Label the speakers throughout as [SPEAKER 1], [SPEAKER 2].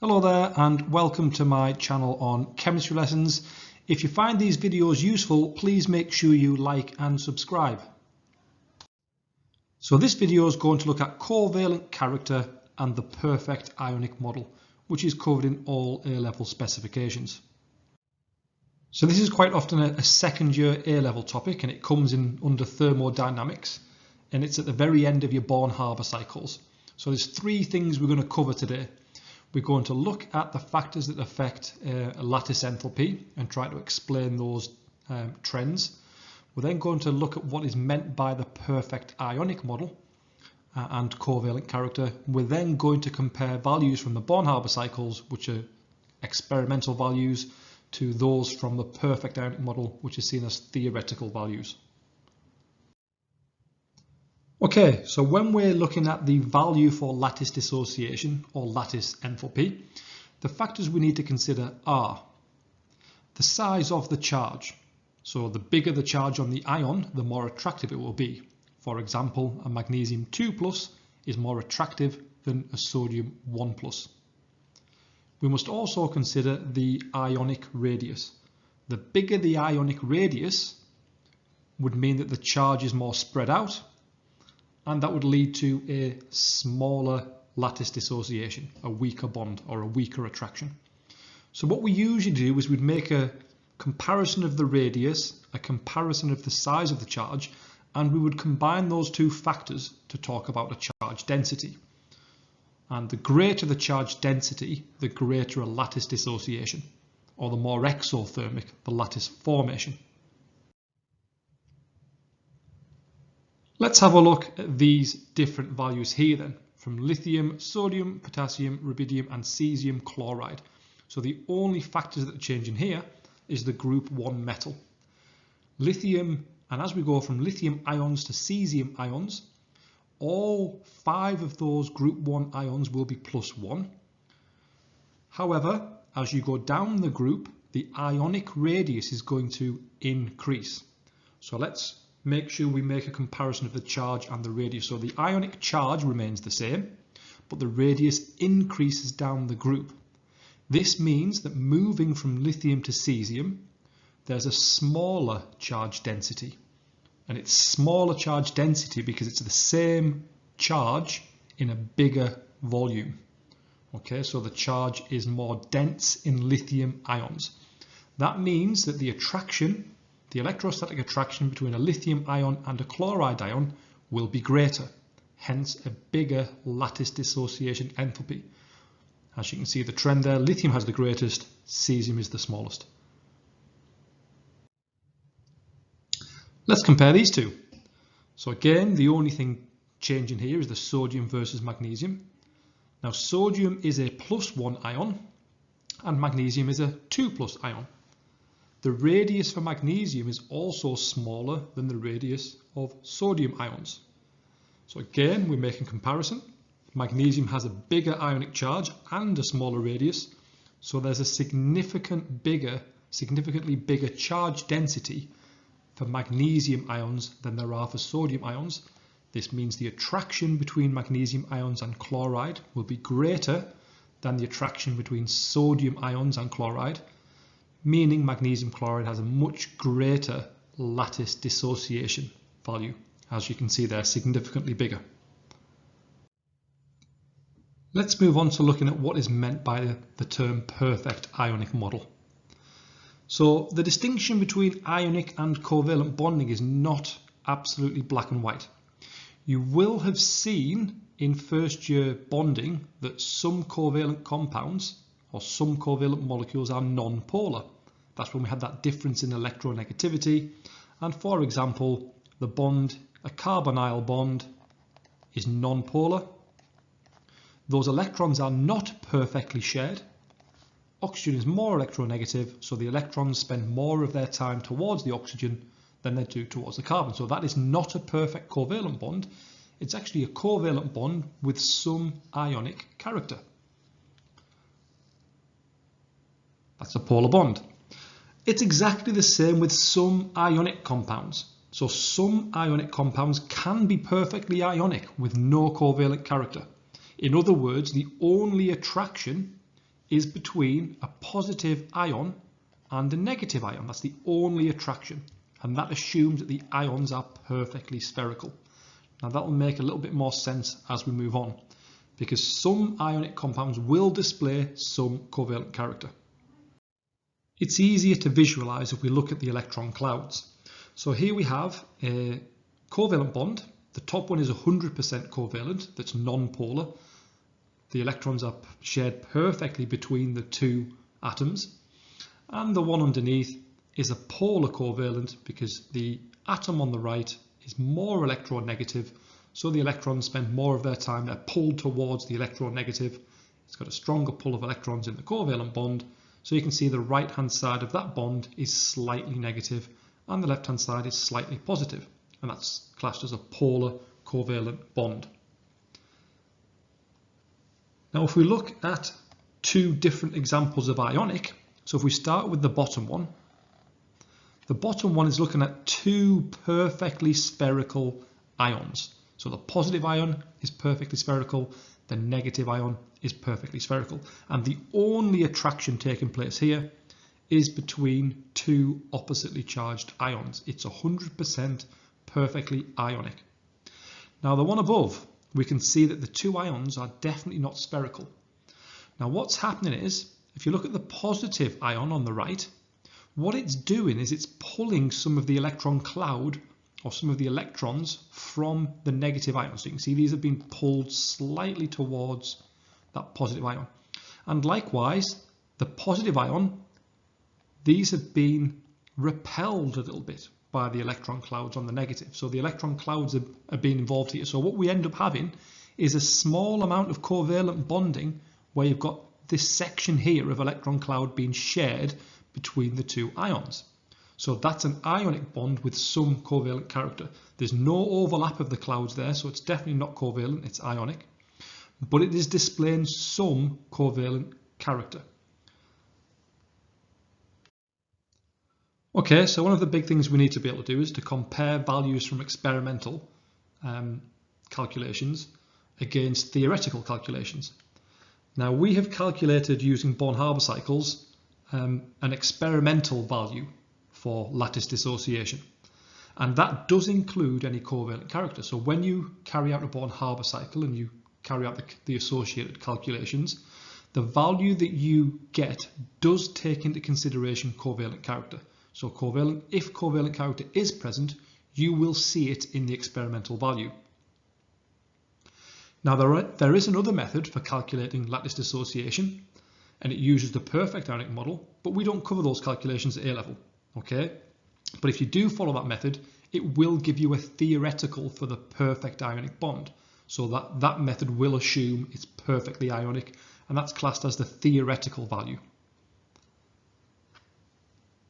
[SPEAKER 1] Hello there and welcome to my channel on chemistry lessons. If you find these videos useful, please make sure you like and subscribe. So this video is going to look at covalent character and the perfect ionic model, which is covered in all A-level specifications. So this is quite often a second year A-level topic, and it comes in under thermodynamics, and it's at the very end of your Born-Haber cycles. So there's three things we're going to cover today. We're going to look at the factors that affect lattice enthalpy and try to explain those trends. We're then going to look at what is meant by the perfect ionic model and covalent character. We're then going to compare values from the Born-Haber cycles, which are experimental values, to those from the perfect ionic model, which is seen as theoretical values. Okay, so when we're looking at the value for lattice dissociation or lattice enthalpy, the factors we need to consider are the size of the charge. So the bigger the charge on the ion, the more attractive it will be. For example, a magnesium 2+ is more attractive than a sodium 1+. We must also consider the ionic radius. The bigger the ionic radius would mean that the charge is more spread out, and that would lead to a smaller lattice dissociation, a weaker bond or a weaker attraction. So what we usually do is we'd make a comparison of the radius, a comparison of the size of the charge, and we would combine those two factors to talk about a charge density. And the greater the charge density, the greater a lattice dissociation, or the more exothermic the lattice formation. Let's have a look at these different values here then, from lithium, sodium, potassium, rubidium and cesium chloride. So the only factors that are changing here is the group 1 metal. Lithium, and as we go from lithium ions to cesium ions, all 5 of those group 1 ions will be +1. However, as you go down the group, the ionic radius is going to increase. So let's make sure we make a comparison of the charge and the radius. So the ionic charge remains the same, but the radius increases down the group. This means that moving from lithium to cesium, there's a smaller charge density. And it's smaller charge density because it's the same charge in a bigger volume. Okay, so the charge is more dense in lithium ions. That means that the attraction, the electrostatic attraction between a lithium ion and a chloride ion will be greater, hence a bigger lattice dissociation enthalpy. As you can see the trend there, lithium has the greatest, cesium is the smallest. Let's compare these two. So again, the only thing changing here is the sodium versus magnesium. Now sodium is a +1 ion and magnesium is a 2+ ion. The radius for magnesium is also smaller than the radius of sodium ions. So again, we're making comparison. Magnesium has a bigger ionic charge and a smaller radius. So there's a significantly bigger charge density for magnesium ions than there are for sodium ions. This means the attraction between magnesium ions and chloride will be greater than the attraction between sodium ions and chloride, meaning magnesium chloride has a much greater lattice dissociation value. As you can see there, significantly bigger. Let's move on to looking at what is meant by the term perfect ionic model. So the distinction between ionic and covalent bonding is not absolutely black and white. You will have seen in first year bonding that some covalent compounds or some covalent molecules are non-polar. That's when we had that difference in electronegativity. And for example, the bond, a carbonyl bond, is non-polar. Those electrons are not perfectly shared. Oxygen is more electronegative, so the electrons spend more of their time towards the oxygen than they do towards the carbon. So that is not a perfect covalent bond. It's actually a covalent bond with some ionic character. That's a polar bond. It's exactly the same with some ionic compounds. So some ionic compounds can be perfectly ionic with no covalent character. In other words, the only attraction is between a positive ion and a negative ion. That's the only attraction, and that assumes that the ions are perfectly spherical. Now that will make a little bit more sense as we move on, because some ionic compounds will display some covalent character. It's easier to visualize if we look at the electron clouds. So here we have a covalent bond. The top one is 100% covalent, that's non-polar. The electrons are shared perfectly between the two atoms. And the one underneath is a polar covalent because the atom on the right is more electronegative, so the electrons spend more of their time, they're pulled towards the electronegative. It's got a stronger pull of electrons in the covalent bond, so you can see the right hand side of that bond is slightly negative and the left hand side is slightly positive, and that's classed as a polar covalent bond. Now if we look at two different examples of ionic, so if we start with the bottom one is looking at two perfectly spherical ions. So the positive ion is perfectly spherical, the negative ion is perfectly spherical, and the only attraction taking place here is between two oppositely charged ions. It's 100% perfectly ionic. Now the one above, we can see that the two ions are definitely not spherical. Now what's happening is, if you look at the positive ion on the right, what it's doing is it's pulling some of the electron cloud or some of the electrons from the negative ion. So you can see these have been pulled slightly towards that positive ion. And likewise, the positive ion, these have been repelled a little bit by the electron clouds on the negative. So the electron clouds are being involved here. So what we end up having is a small amount of covalent bonding where you've got this section here of electron cloud being shared between the two ions. So that's an ionic bond with some covalent character. There's no overlap of the clouds there, so it's definitely not covalent, it's ionic. But it is displaying some covalent character. Okay, so one of the big things we need to be able to do is to compare values from experimental calculations against theoretical calculations. Now we have calculated using Born-Haber cycles an experimental value for lattice dissociation, and that does include any covalent character. So when you carry out a Born-Haber cycle and you carry out the associated calculations, the value that you get does take into consideration covalent character. So if covalent character is present, you will see it in the experimental value. Now there is another method for calculating lattice dissociation, and it uses the perfect ionic model, but we don't cover those calculations at A level, okay? But if you do follow that method, it will give you a theoretical for the perfect ionic bond. So that method will assume it's perfectly ionic, and that's classed as the theoretical value.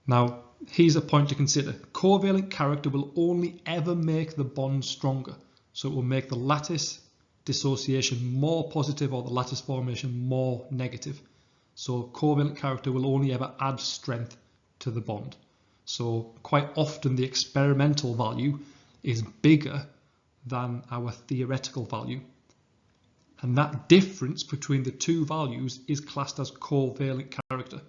[SPEAKER 1] Now, here's a point to consider. Covalent character will only ever make the bond stronger. So it will make the lattice dissociation more positive or the lattice formation more negative. So covalent character will only ever add strength to the bond. So quite often the experimental value is bigger than our theoretical value. And that difference between the two values is classed as covalent character.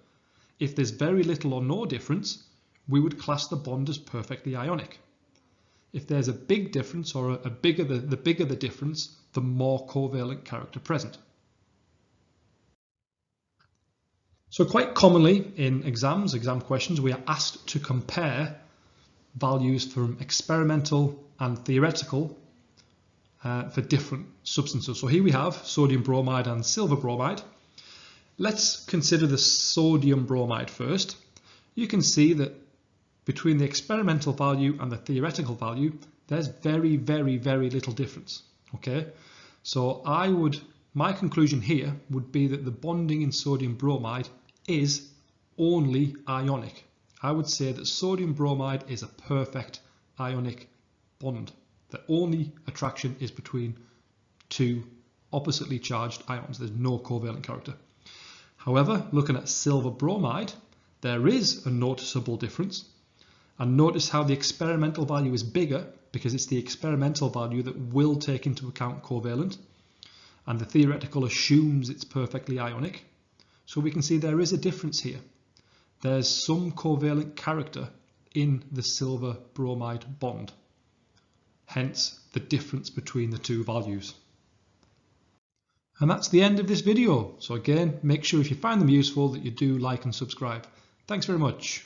[SPEAKER 1] If there's very little or no difference, we would class the bond as perfectly ionic. If there's a big difference, or the bigger the difference, the more covalent character present. So quite commonly in exam questions, we are asked to compare values from experimental and theoretical for different substances. So here we have sodium bromide and silver bromide. Let's consider the sodium bromide first. You can see that between the experimental value and the theoretical value, there's very, very, very little difference. Okay, so my conclusion here would be that the bonding in sodium bromide is only ionic. I would say that sodium bromide is a perfect ionic bond. The only attraction is between two oppositely charged ions. There's no covalent character. However, looking at silver bromide, there is a noticeable difference. And notice how the experimental value is bigger because it's the experimental value that will take into account covalent, and the theoretical assumes it's perfectly ionic. So we can see there is a difference here. There's some covalent character in the silver bromide bond, hence the difference between the two values. And that's the end of this video. So again, make sure if you find them useful that you do like and subscribe. Thanks very much.